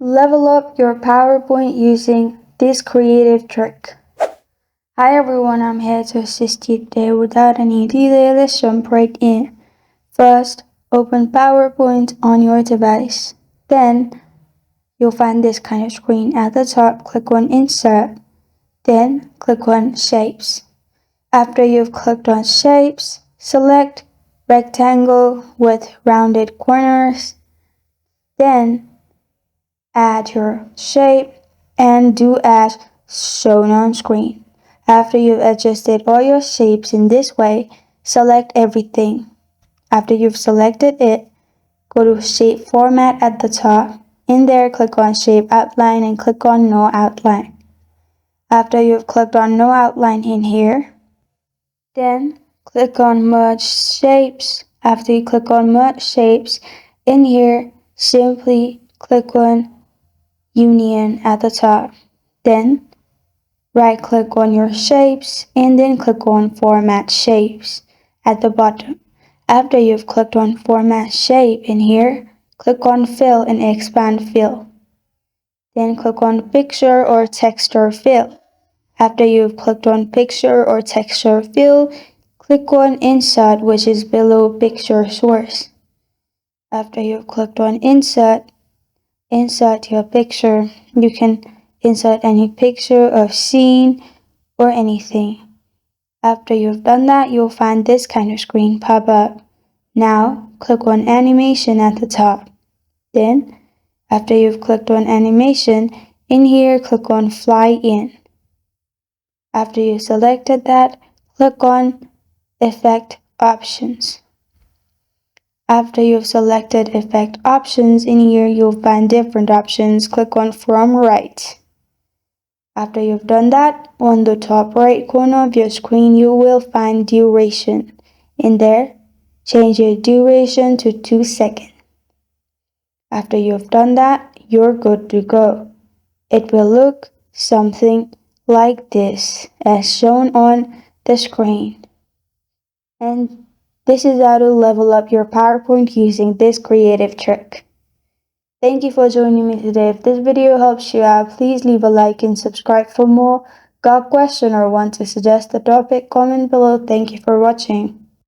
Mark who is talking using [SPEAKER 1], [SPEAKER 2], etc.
[SPEAKER 1] Level up your PowerPoint using this creative trick. Hi everyone, I'm here to assist you today. Without any delay, let's jump right in. First, open PowerPoint on your device. Then, you'll find this kind of screen. At the top, click on Insert. Then, click on Shapes. After you've clicked on Shapes, select Rectangle with rounded corners. Then, add your shape and do as shown on screen. After you've adjusted all your shapes in this way, select everything. After you've selected it, go to Shape Format at the top. In there, click on Shape Outline and click on No Outline. After you've clicked on No Outline in here, then click on Merge Shapes. After you click on Merge Shapes, in here, simply click on Union at the top. Then right click on your shapes and then click on Format Shapes at the bottom. After you've clicked on Format Shape in here, click on Fill and expand Fill. Then click on Picture or Texture Fill. After you've clicked on Picture or Texture Fill, click on Insert, which is below Picture Source. After you've clicked on Insert your picture. You can insert any picture of scene or anything. After you've done that, you'll find this kind of screen pop up. Now, click on Animation at the top. Then, after you've clicked on Animation, in here, click on Fly In. After you've selected that, click on Effect Options. After you've selected Effect Options, in here you'll find different options. Click on From Right. After you've done that, on the top right corner of your screen you will find Duration. In there, change your duration to 2 seconds. After you've done that, you're good to go. It will look something like this as shown on the screen. And this is how to level up your PowerPoint using this creative trick. Thank you for joining me today. If this video helps you out, please leave a like and subscribe for more. Got a question or want to suggest a topic? Comment below. Thank you for watching.